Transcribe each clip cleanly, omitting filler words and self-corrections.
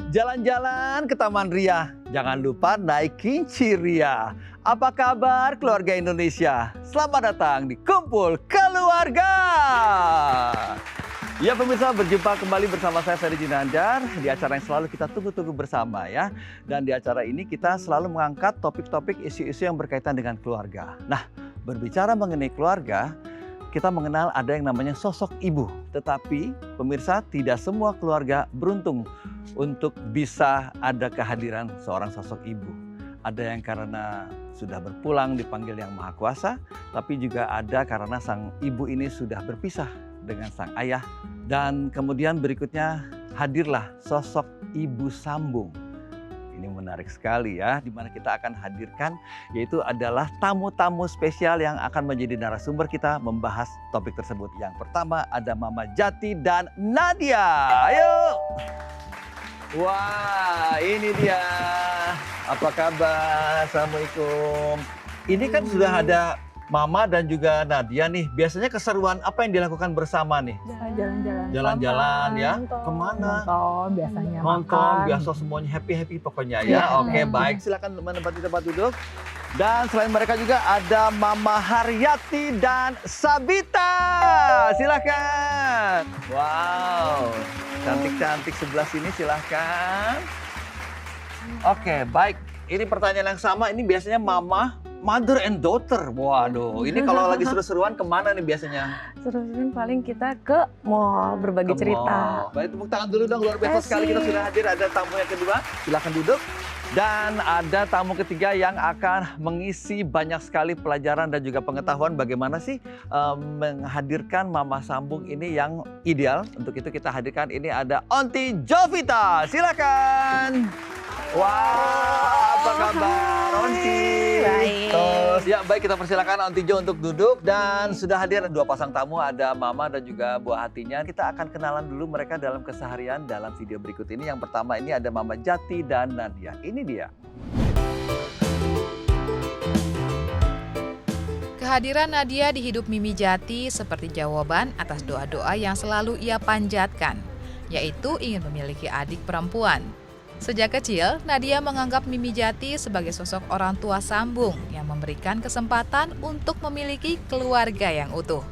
Jalan-jalan ke Taman Ria, jangan lupa naikin Ciria. Apa kabar keluarga Indonesia? Selamat datang di Kumpul Keluarga. Ya pemirsa, berjumpa kembali bersama saya Ferry Ginandar di acara yang selalu kita tunggu-tunggu bersama ya. Dan di acara ini kita selalu mengangkat topik-topik isu-isu yang berkaitan dengan keluarga. Nah, berbicara mengenai keluarga, kita mengenal ada yang namanya sosok ibu. Tetapi pemirsa, tidak semua keluarga beruntung untuk bisa ada kehadiran seorang sosok ibu. Ada yang karena sudah berpulang dipanggil Yang Maha Kuasa, tapi juga ada karena sang ibu ini sudah berpisah dengan sang ayah. Dan kemudian berikutnya hadirlah sosok ibu sambung. Ini menarik sekali ya, di mana kita akan hadirkan yaitu adalah tamu-tamu spesial yang akan menjadi narasumber kita membahas topik tersebut. Yang pertama ada Mama Jati dan Nadia. Ayo. Wah, ini dia. Apa kabar? Assalamualaikum. Ini kan sudah ada Mama dan juga Nadia nih. Biasanya keseruan apa yang dilakukan bersama nih? Jalan-jalan. Jalan-jalan ya. Nonton. Kemana? Nonton biasanya. Nonton, makan. biasa semuanya happy-happy pokoknya Iya. ya. Oke, baik. Silakan menempati tempat duduk. Dan selain mereka juga ada Mama Haryati dan Sabita. Silakan. Wow, cantik-cantik sebelah sini, silakan. Oke, baik. Ini pertanyaan yang sama. Ini biasanya Mama, mother and daughter. Waduh, ini kalau lagi seru-seruan kemana nih biasanya? Seru-seruan paling kita ke mall berbagi Ke cerita. mall. Baik, tepuk tangan dulu dong. Luar biasa sekali kita sudah hadir. Ada tamu yang kedua. Silakan duduk. Dan ada tamu ketiga yang akan mengisi banyak sekali pelajaran dan juga pengetahuan bagaimana sih menghadirkan Mama Sambung ini yang ideal. Untuk itu kita hadirkan ini ada Onti Jovita. Silakan. Wah, apa kabar Onti? Baik. Terus, ya baik, kita persilakan Onti Jo untuk duduk. Dan sudah hadir dua pasang tamu, ada Mama dan juga buah hatinya. Kita akan kenalan dulu mereka dalam keseharian dalam video berikut ini. Yang pertama ini ada Mama Jati dan Nadia. Ini dia. Kehadiran Nadia di hidup Mimi Jati seperti jawaban atas doa-doa yang selalu ia panjatkan, yaitu ingin memiliki adik perempuan. Sejak kecil, Nadia menganggap Mimi Jati sebagai sosok orang tua sambung yang memberikan kesempatan untuk memiliki keluarga yang utuh.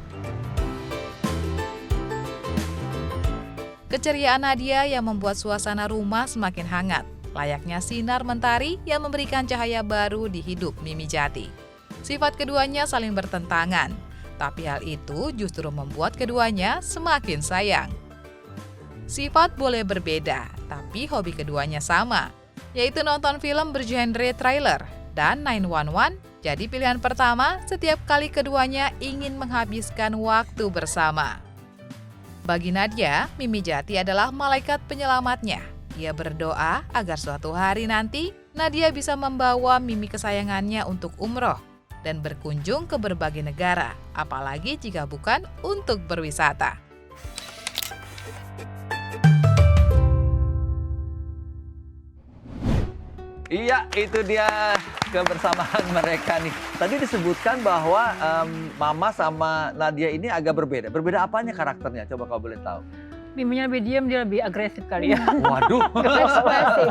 Keceriaan Nadia yang membuat suasana rumah semakin hangat, layaknya sinar mentari yang memberikan cahaya baru di hidup Mimi Jati. Sifat keduanya saling bertentangan, tapi hal itu justru membuat keduanya semakin sayang. Sifat boleh berbeda, tapi hobi keduanya sama, yaitu nonton film bergenre trailer dan 911 jadi pilihan pertama setiap kali keduanya ingin menghabiskan waktu bersama. Bagi Nadia, Mimi Jati adalah malaikat penyelamatnya. Ia berdoa agar suatu hari nanti Nadia bisa membawa Mimi kesayangannya untuk umroh dan berkunjung ke berbagai negara, apalagi jika bukan untuk berwisata. Iya, itu dia kebersamaan mereka nih. Tadi disebutkan bahwa Mama sama Nadia ini agak berbeda. Berbeda apanya karakternya? Coba kau boleh tahu. Miminya lebih diam, dia lebih agresif kali ya. Waduh. Ekspresif.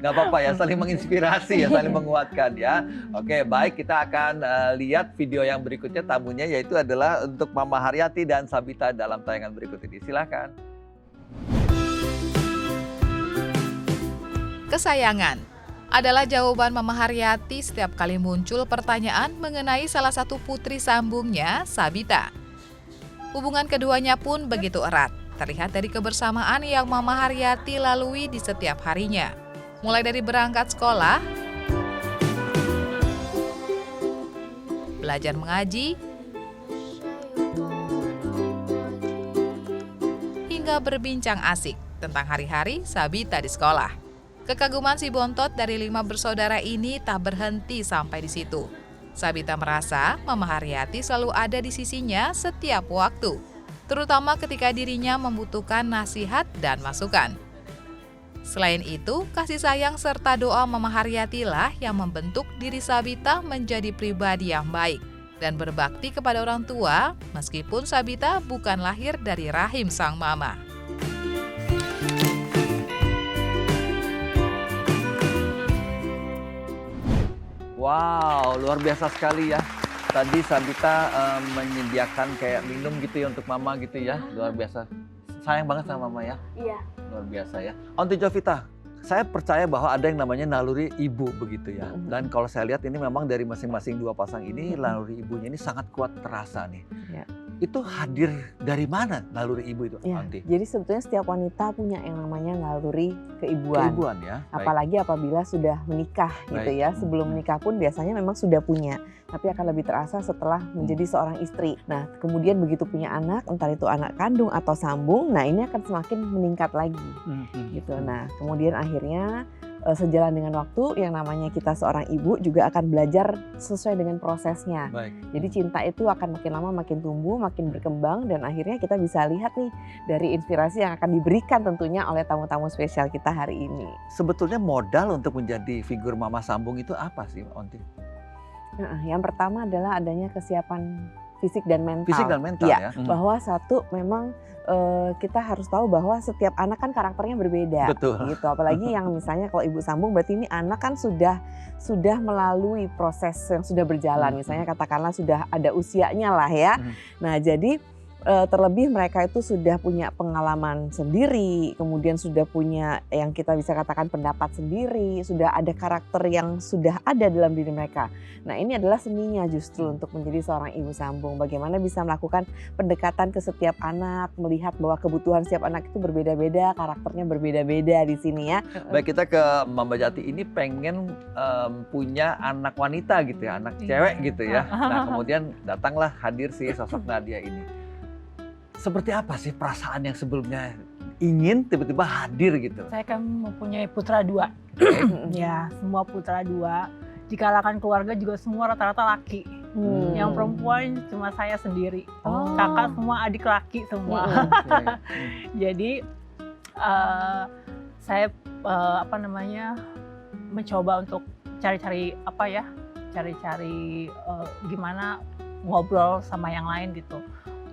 Gak apa-apa ya, saling menginspirasi ya, saling menguatkan ya. Oke, baik, kita akan lihat video yang berikutnya, tamunya yaitu adalah untuk Mama Haryati dan Sabita dalam tayangan berikut ini. Silakan. Kesayangan adalah jawaban Mama Haryati setiap kali muncul pertanyaan mengenai salah satu putri sambungnya, Sabita. Hubungan keduanya pun begitu erat, terlihat dari kebersamaan yang Mama Haryati lalui di setiap harinya. Mulai dari berangkat sekolah, belajar mengaji, hingga berbincang asik tentang hari-hari Sabita di sekolah. Kekaguman si bontot dari 5 bersaudara ini tak berhenti sampai di situ. Sabita merasa Mama Haryati selalu ada di sisinya setiap waktu, terutama ketika dirinya membutuhkan nasihat dan masukan. Selain itu, kasih sayang serta doa Mama Haryati lah yang membentuk diri Sabita menjadi pribadi yang baik dan berbakti kepada orang tua, meskipun Sabita bukan lahir dari rahim sang mama. Wow, luar biasa sekali ya. Tadi Sabita menyediakan kayak minum gitu ya untuk Mama gitu ya. Luar biasa. Sayang banget sama Mama ya. Iya. Luar biasa ya. Aunty Jovita, saya percaya bahwa ada yang namanya naluri ibu begitu ya. Dan kalau saya lihat ini memang dari masing-masing dua pasang ini naluri ibunya ini sangat kuat terasa nih. Ya. Itu hadir dari mana naluri ibu itu, Ya, Aunty? jadi sebetulnya setiap wanita punya yang namanya naluri keibuan. Keibuan ya. Baik. Apalagi apabila sudah menikah gitu Baik. ya. Sebelum menikah pun biasanya memang sudah punya. Tapi akan lebih terasa setelah menjadi seorang istri. Nah, kemudian begitu punya anak, entah itu anak kandung atau sambung, nah ini akan semakin meningkat lagi gitu. Nah, kemudian akhirnya sejalan dengan waktu yang namanya kita seorang ibu juga akan belajar sesuai dengan prosesnya. Baik. Jadi cinta itu akan makin lama makin tumbuh, makin berkembang dan akhirnya kita bisa lihat nih dari inspirasi yang akan diberikan tentunya oleh tamu-tamu spesial kita hari ini. Sebetulnya modal untuk menjadi figur mama sambung itu apa sih, Aunty? Nah, yang pertama adalah adanya kesiapan fisik dan mental. Fisik dan mental Iya, ya. bahwa satu memang kita harus tahu bahwa setiap anak kan karakternya berbeda. Betul. Gitu. Apalagi yang misalnya kalau ibu sambung berarti ini anak kan sudah melalui proses yang sudah berjalan. Misalnya katakanlah sudah ada usianya lah ya. Nah, jadi terlebih mereka itu sudah punya pengalaman sendiri, kemudian sudah punya yang kita bisa katakan pendapat sendiri, sudah ada karakter yang sudah ada dalam diri mereka. Nah, ini adalah seninya justru untuk menjadi seorang ibu sambung. Bagaimana bisa melakukan pendekatan ke setiap anak, melihat bahwa kebutuhan setiap anak itu berbeda-beda, karakternya berbeda-beda di sini ya. Baik, kita ke Mama Jati ini pengen punya anak wanita gitu ya, anak cewek gitu ya. Nah, kemudian datanglah hadir si sosok Nadia ini. Seperti apa sih perasaan yang sebelumnya ingin tiba-tiba hadir gitu? Saya kan mempunyai putra 2. Ya, semua putra 2. Dikalahkan keluarga juga semua rata-rata laki. Yang perempuan cuma saya sendiri. Kakak semua adik laki semua. Jadi saya mencoba untuk cari-cari cari-cari gimana ngobrol sama yang lain gitu.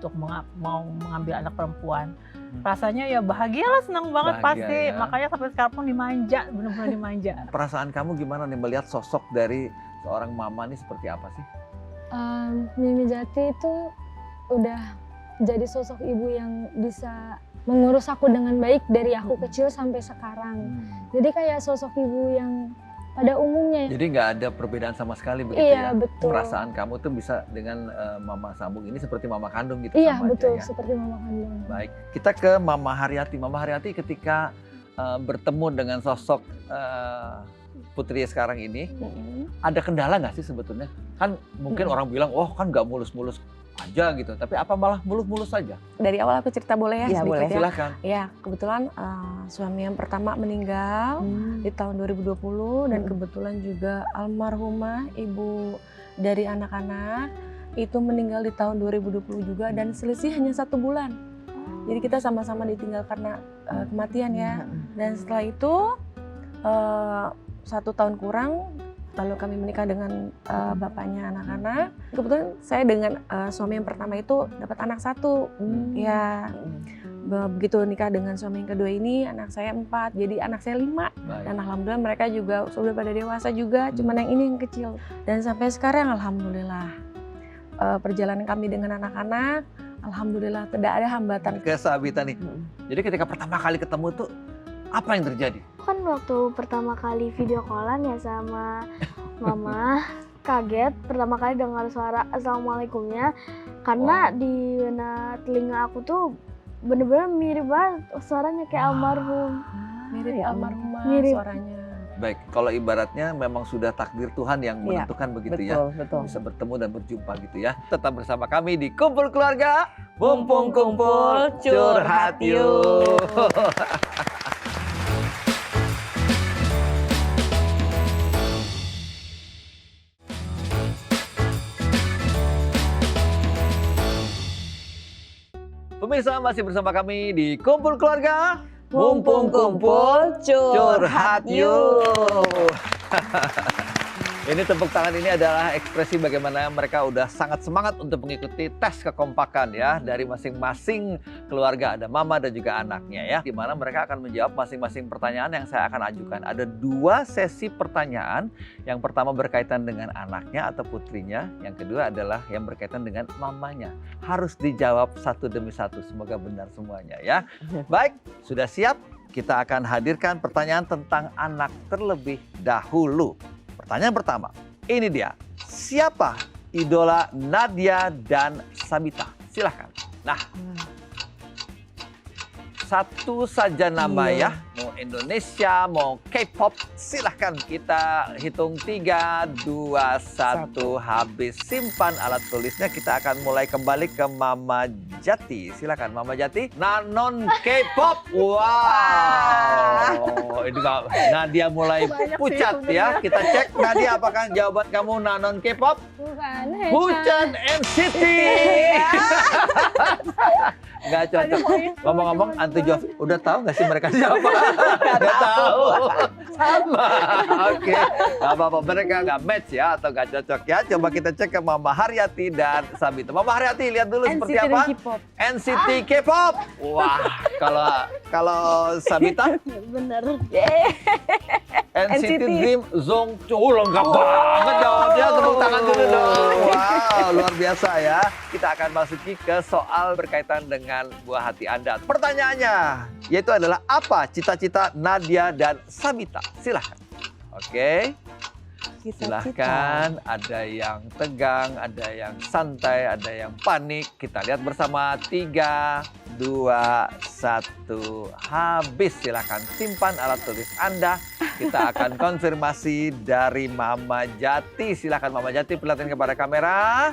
Untuk mau mengambil anak perempuan. Rasanya ya bahagia lah, senang banget Bahagia, pasti. ya. Makanya sampai sekarang pun dimanja, benar-benar dimanja. Perasaan kamu gimana nih melihat sosok dari seorang mama nih seperti apa sih? Mimi Jati itu udah jadi sosok ibu yang bisa mengurus aku dengan baik dari aku kecil sampai sekarang. Jadi kayak sosok ibu yang pada umumnya. Jadi nggak ada perbedaan sama sekali begitu Iya, ya? betul. Perasaan kamu tuh bisa dengan mama sambung ini seperti mama kandung gitu Iya, sama betul, aja ya? seperti mama kandung. Baik, kita ke Mama Haryati. Mama Haryati ketika bertemu dengan sosok putri sekarang ini, ada kendala nggak sih sebetulnya? Kan mungkin orang bilang, oh kan nggak mulus-mulus aja gitu, tapi apa malah mulus-mulus saja? Dari awal aku cerita boleh ya? Iya, sedikit boleh. ya? Silakan. Ya, kebetulan suami yang pertama meninggal di tahun 2020 dan kebetulan juga almarhumah ibu dari anak-anak itu meninggal di tahun 2020 juga dan selisih hanya 1 bulan. Jadi kita sama-sama ditinggal karena kematian ya. Dan setelah itu 1 tahun kurang lalu kami menikah dengan bapaknya anak-anak. Kebetulan saya dengan suami yang pertama itu dapat anak 1. Ya. Begitu nikah dengan suami yang kedua ini anak saya 4, jadi anak saya 5. Baik. Dan alhamdulillah mereka juga sudah pada dewasa juga, cuman yang ini yang kecil. Dan sampai sekarang alhamdulillah perjalanan kami dengan anak-anak, alhamdulillah tidak ada hambatan. Ke Sabita nih. Jadi ketika pertama kali ketemu tuh apa yang terjadi? Kan waktu pertama kali video callan ya sama mama, kaget pertama kali dengar suara assalamualaikumnya karena di telinga aku tuh bener-bener mirip banget suaranya kayak almarhum. Mirip Ya, almarhumah mirip. suaranya. Baik, kalau ibaratnya memang sudah takdir Tuhan yang Iya, menentukan begitu ya. Betul. Bisa bertemu dan berjumpa gitu ya. Tetap bersama kami di Kumpul Keluarga. Mumpung kumpul, curhat yuk. Pemirsa masih bersama kami di Kumpul Keluarga. Mumpung kumpul, curhat Curhat yuk. Ini tepuk tangan ini adalah ekspresi bagaimana mereka udah sangat semangat untuk mengikuti tes kekompakan ya dari masing-masing keluarga, ada mama dan juga anaknya ya, di mana mereka akan menjawab masing-masing pertanyaan yang saya akan ajukan. Ada 2 sesi pertanyaan, yang pertama berkaitan dengan anaknya atau putrinya, yang kedua adalah yang berkaitan dengan mamanya. Harus dijawab satu demi satu, semoga benar semuanya ya. Baik, sudah siap? Kita akan hadirkan pertanyaan tentang anak terlebih dahulu. Pertanyaan pertama, ini dia. Siapa idola Nadia dan Sabita? Silahkan. Nah, satu saja nama ya. Mau Indonesia, mau K-pop, silahkan. Kita hitung 3, 2, 1, habis. Simpan alat tulisnya. Kita akan mulai kembali ke Mama Jati. Silahkan Mama Jati. Nanon K-pop. Wow. Ini Nadia mulai pucat ya. Kita cek Nadia, apakah jawaban kamu Nanon K-pop? Bukan. Bukan NCT. Nggak cocok. Ngomong-ngomong, Anti Jovi, udah tahu nggak sih mereka siapa? Nggak tahu. Sama. Oke. Nggak apa-apa, mereka nggak match ya atau nggak cocok ya. Coba kita cek ke Mama Haryati dan Sabita. Mama Haryati, lihat dulu seperti apa? NCT K-pop. Wah, kalau Sabita? Bener. NCT Dream Zong. Lengkap banget jawabnya. Tepuk tangan dulu dong. Wow, luar biasa ya. Kita akan masuki ke soal berkaitan dengan buah hati Anda. Pertanyaannya yaitu adalah apa cita-cita Nadia dan Sabita? Silahkan. Oke. Silahkan. Ada yang tegang, ada yang santai, ada yang panik. Kita lihat bersama. 3, 2, 1. Habis. Silahkan simpan alat tulis Anda. Kita akan konfirmasi dari Mama Jati. Silahkan Mama Jati, perlihatkan kepada kamera.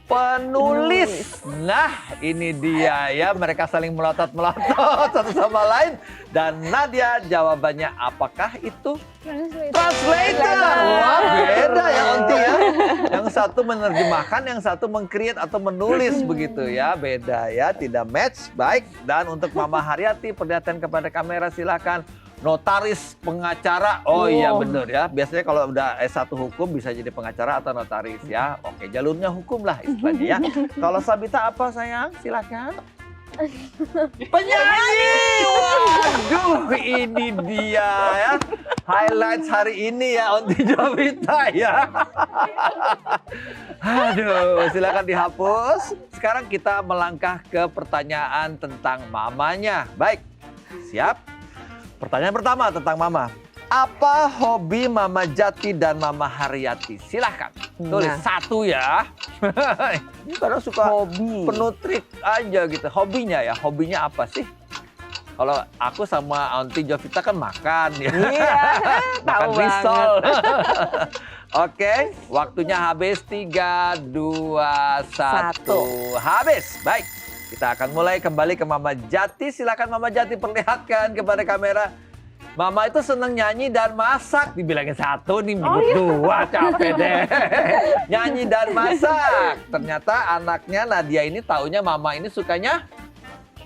Penulis. Nah, ini dia ya. Mereka saling melotot-melotot satu sama lain. Dan Nadia jawabannya apakah itu? Translator. Wah, beda ya Onti ya. Yang satu menerjemahkan, yang satu meng-create atau menulis begitu ya. Beda ya, tidak match. Baik, dan untuk Mama Haryati, perlihatkan kepada kamera silakan. Notaris, pengacara, oh iya benar ya. Biasanya kalau udah S1 hukum bisa jadi pengacara atau notaris ya. Oke, jalurnya hukum lah istilahnya ya. Kalau Sabita apa sayang? Silakan. Penyanyi! Waduh, ini dia ya. Highlights hari ini ya, Onti Jovita ya. Aduh, silakan dihapus. Sekarang kita melangkah ke pertanyaan tentang mamanya. Baik, siap? Pertanyaan pertama tentang Mama. Apa hobi Mama Jati dan Mama Haryati? Silahkan. Tulis satu ya. Ini kadang suka Hobi. penuh trik aja gitu. Hobinya ya, hobinya apa sih? Kalau aku sama Aunty Jovita kan makan ya. Iya, makan tahu risol. Oke, waktunya habis. 3, 2, 1. Habis. Baik. Kita akan mulai kembali ke Mama Jati. Silakan Mama Jati perlihatkan kepada kamera. Mama itu seneng nyanyi dan masak. Dibilangin satu nih, nyebut 2. Capek deh. Nyanyi dan masak. Ternyata anaknya Nadia ini taunya Mama ini sukanya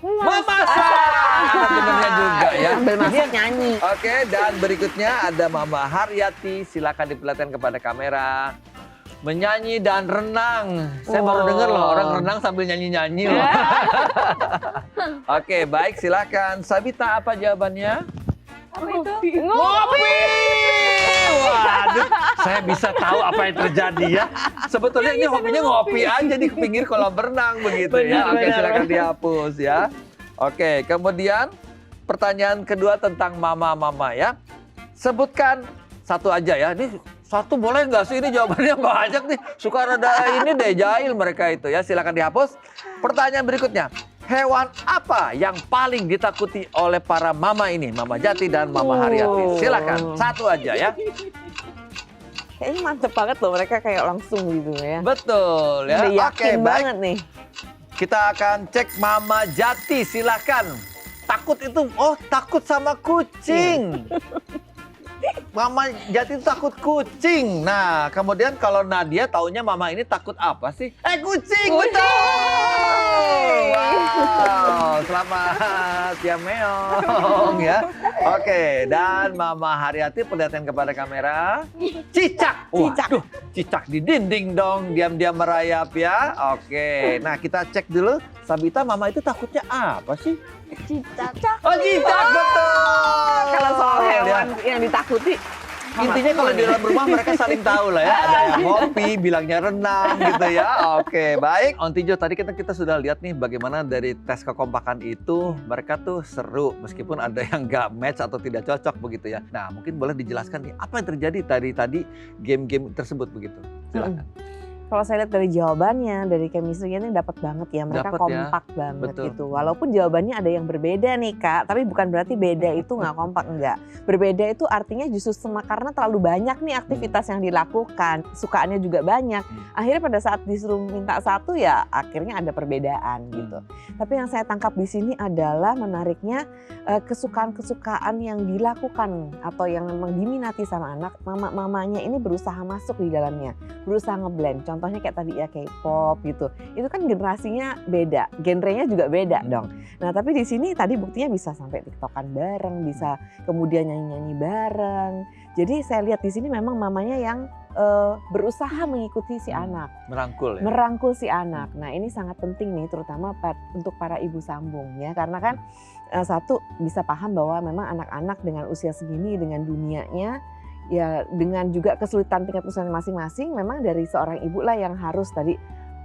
memasak. Benernya juga ya. Sambil masak nyanyi. Oke, dan berikutnya ada Mama Haryati. Silakan diperlihatkan kepada kamera. Menyanyi dan renang. Saya baru dengar loh orang renang sambil nyanyi-nyanyi loh. Oke, baik, silakan. Sabita, apa jawabannya? Apa itu? Ngopi! Waduh, saya bisa tahu apa yang terjadi ya. Sebetulnya ini hobinya ngopi aja di pinggir kolam renang begitu ya. Oke, silakan dihapus ya. Oke, kemudian pertanyaan kedua tentang mama-mama ya. Sebutkan satu aja ya. Ini satu boleh nggak sih? Ini jawabannya banyak nih. Suka rada ini deh, jahil mereka itu ya. Silakan dihapus. Pertanyaan berikutnya. Hewan apa yang paling ditakuti oleh para mama ini? Mama Jati dan Mama Haryati. Silakan, satu aja ya. Kayaknya mantep banget loh, mereka kayak langsung gitu ya. Betul ya. Udah yakin banget nih. Kita akan cek Mama Jati, silakan. Takut itu, takut sama kucing. Mama Jati itu takut kucing. Nah, kemudian kalau Nadia taunya Mama ini takut apa sih? Kucing, betul. Wow, selamat ya Meong ya. Oke, dan Mama Haryati perlihatkan kepada kamera. Cicak. Waduh, cicak di dinding dong, diam-diam merayap ya. Oke, nah kita cek dulu. Sabita, Mama itu takutnya apa sih? Cicak. Oh, cicak, betul. Kalau soal hewan yang ditakuti, Intinya kalau di dalam rumah mereka saling tahu lah ya. Ada yang ngopi, bilangnya renang gitu ya. Oke, baik. Ontijo, tadi kita sudah lihat nih bagaimana dari tes kekompakan itu mereka tuh seru. Meskipun ada yang nggak match atau tidak cocok begitu ya. Nah, mungkin boleh dijelaskan nih apa yang terjadi tadi game-game tersebut begitu. Silakan. kalau saya lihat dari jawabannya, dari chemistry-nya ini dapat banget ya. Mereka Dapet ya. kompak banget Betul. gitu. Walaupun jawabannya ada yang berbeda nih Kak, tapi bukan berarti beda itu nggak kompak, enggak. Berbeda itu artinya justru karena terlalu banyak nih aktivitas yang dilakukan, sukaannya juga banyak. Akhirnya pada saat disuruh minta satu ya akhirnya ada perbedaan gitu. Tapi yang saya tangkap di sini adalah menariknya kesukaan-kesukaan yang dilakukan atau yang memang diminati sama anak, mamanya ini berusaha masuk di dalamnya, berusaha ngeblend. Contohnya kayak tadi ya K-pop gitu. Itu kan generasinya beda, genrenya juga beda dong. Nah, tapi di sini tadi buktinya bisa sampai TikTokan bareng, bisa kemudian nyanyi-nyanyi bareng. Jadi saya lihat di sini memang mamanya yang berusaha mengikuti si anak. Merangkul ya. Merangkul si anak. Nah, ini sangat penting nih terutama untuk para ibu sambung ya. Karena kan satu bisa paham bahwa memang anak-anak dengan usia segini dengan dunianya ya dengan juga kesulitan tingkat usianya masing-masing, memang dari seorang ibu lah yang harus tadi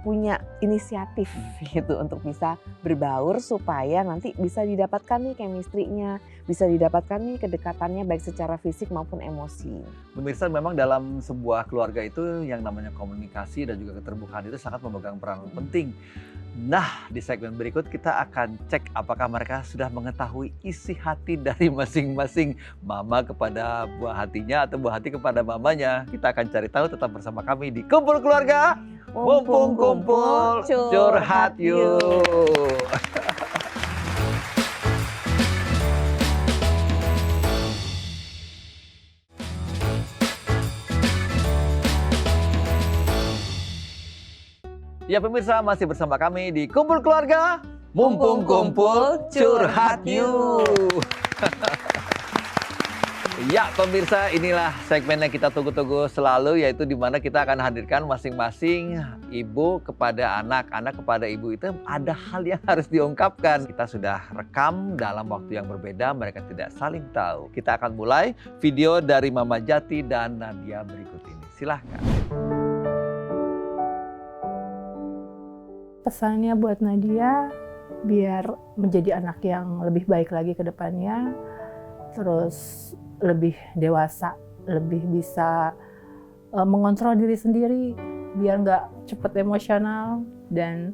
punya inisiatif gitu untuk bisa berbaur supaya nanti bisa didapatkan nih chemistry-nya, bisa didapatkan nih kedekatannya baik secara fisik maupun emosi. Pemirsa, memang dalam sebuah keluarga itu yang namanya komunikasi dan juga keterbukaan itu sangat memegang peran penting. Nah, di segmen berikut kita akan cek apakah mereka sudah mengetahui isi hati dari masing-masing mama kepada buah hatinya atau buah hati kepada mamanya. Kita akan cari tahu, tetap bersama kami di Kumpul Keluarga. Mumpung kumpul, curhat yuk. Ya pemirsa, masih bersama kami di Kumpul Keluarga. Mumpung kumpul, curhat yuk. Ya pemirsa, inilah segmen yang kita tunggu-tunggu selalu, yaitu di mana kita akan hadirkan masing-masing ibu kepada anak kepada ibu. Itu ada hal yang harus diungkapkan. Kita sudah rekam dalam waktu yang berbeda, mereka tidak saling tahu. Kita akan mulai video dari Mama Jati dan Nadia berikut ini. Silahkan. Pesannya buat Nadia, biar menjadi anak yang lebih baik lagi ke depannya, terus lebih dewasa, lebih bisa mengontrol diri sendiri, biar nggak cepet emosional, dan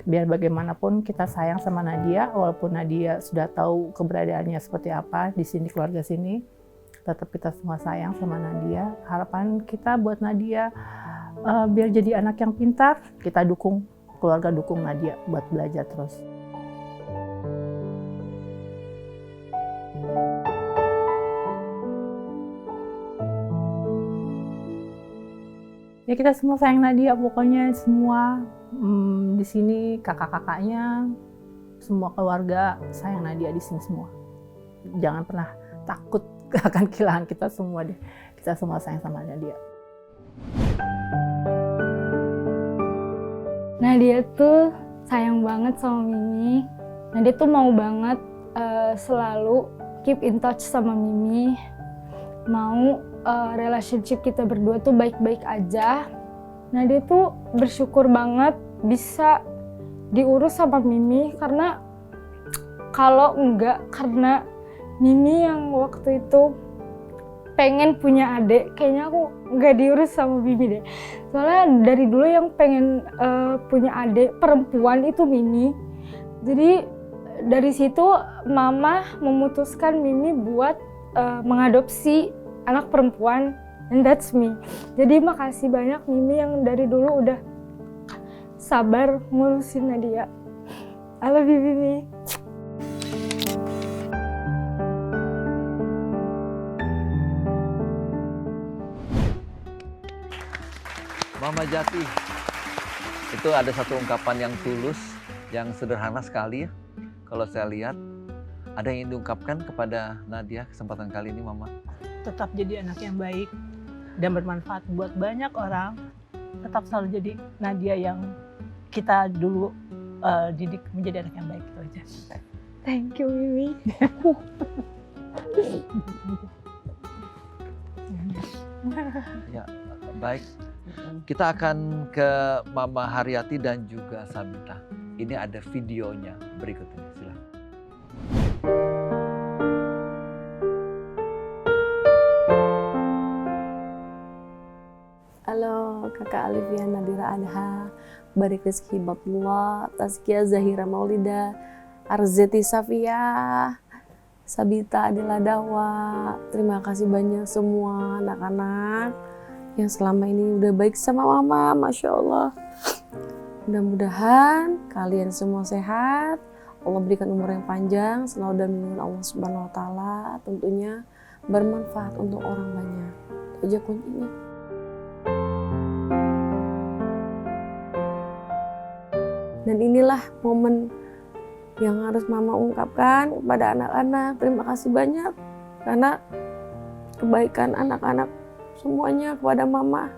biar bagaimanapun kita sayang sama Nadia, walaupun Nadia sudah tahu keberadaannya seperti apa di sini, keluarga sini, tetap kita semua sayang sama Nadia. Harapan kita buat Nadia, biar jadi anak yang pintar, kita dukung, keluarga dukung Nadia buat belajar terus. Ya kita semua sayang Nadia, pokoknya semua di sini kakak-kakaknya, semua keluarga sayang Nadia di sini semua. Jangan pernah takut akan kehilangan kita semua deh. Kita semua sayang sama Nadia. Nadia tuh sayang banget sama Mimi. Nadia tuh mau banget selalu keep in touch sama Mimi. Mau relationship kita berdua tuh baik-baik aja. Nadia tuh bersyukur banget bisa diurus sama Mimi, karena kalau enggak karena Mimi yang waktu itu pengen punya adik, kayaknya aku nggak diurus sama Mimi deh. Soalnya dari dulu yang pengen punya adik perempuan itu Mimi. Jadi dari situ Mama memutuskan Mimi buat mengadopsi anak perempuan, and that's me. Jadi makasih banyak Mimi yang dari dulu udah sabar ngurusin Nadia. I love you Mimi. Mama Jati, itu ada satu ungkapan yang tulus, yang sederhana sekali ya. Kalau saya lihat, Ada yang ingin diungkapkan kepada Nadia kesempatan kali ini, Mama? Tetap jadi anak yang baik dan bermanfaat buat banyak orang. Tetap selalu jadi Nadia yang kita dulu didik menjadi anak yang baik, itu aja. Thank you, Mimi. Ya, baik. Kita akan ke Mama Haryati dan juga Sabita. Ini ada videonya berikut ini, silakan. Halo, Kakak Alivia Nadira Adha, Barik Rizki Hibatullah, Tazkiyah Zahira Maulida, Arzeti Safia, Sabita Adila Dawa. Terima kasih banyak semua anak-anak yang selama ini udah baik sama Mama, Masya Allah. Mudah-mudahan kalian semua sehat, Allah berikan umur yang panjang, selalu dalam lindungan Allah Subhanahu wa Ta'ala, tentunya bermanfaat untuk orang banyak. Itu aja kuncinya. Dan inilah momen yang harus Mama ungkapkan kepada anak-anak. Terima kasih banyak karena kebaikan anak-anak semuanya kepada Mama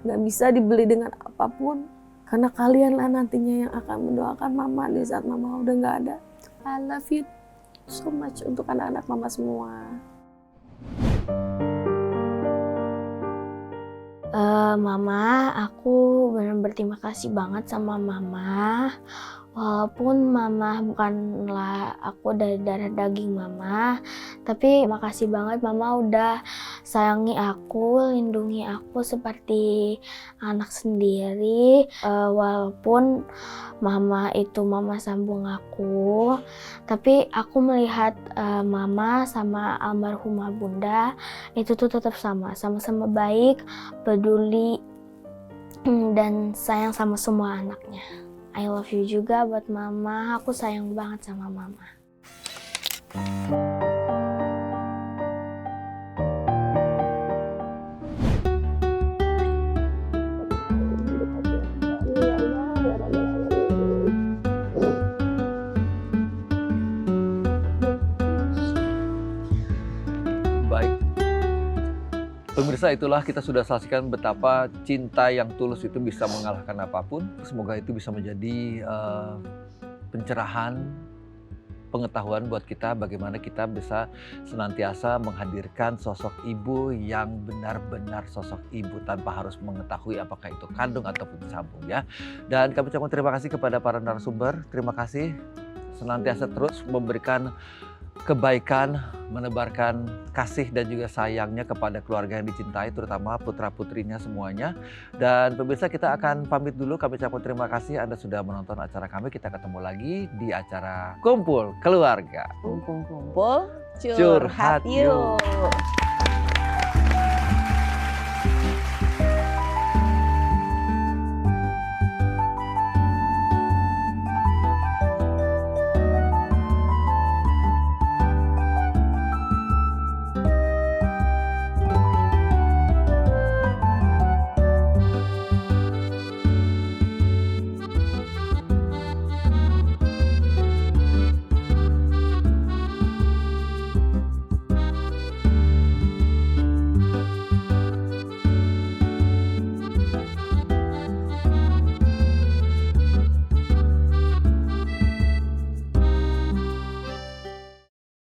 nggak bisa dibeli dengan apapun. Karena kalianlah nantinya yang akan mendoakan Mama di saat Mama udah nggak ada. I love you so much untuk anak-anak Mama semua. Mama, aku benar berterima kasih banget sama Mama. Walaupun Mama bukanlah aku dari darah daging Mama, tapi makasih banget Mama udah sayangi aku, lindungi aku seperti anak sendiri. Walaupun Mama itu Mama sambung aku, tapi aku melihat Mama sama almarhumah Bunda itu tuh tetap sama-sama baik, peduli, dan sayang sama semua anaknya. I love you juga buat Mama, aku sayang banget sama Mama. Baik. Pemirsa, itulah kita sudah saksikan betapa cinta yang tulus itu bisa mengalahkan apapun. Semoga itu bisa menjadi pencerahan, pengetahuan buat kita bagaimana kita bisa senantiasa menghadirkan sosok ibu yang benar-benar sosok ibu tanpa harus mengetahui apakah itu kandung ataupun sambung ya. Dan kami ucapkan terima kasih kepada para narasumber. Terima kasih senantiasa terus memberikan kebaikan, menebarkan kasih dan juga sayangnya kepada keluarga yang dicintai, terutama putra-putrinya semuanya. Dan pemirsa, kita akan pamit dulu. Kami ucapkan terima kasih Anda sudah menonton acara kami. Kita ketemu lagi di acara Kumpul Keluarga. Kumpul-kumpul, Curhat curhat yuk.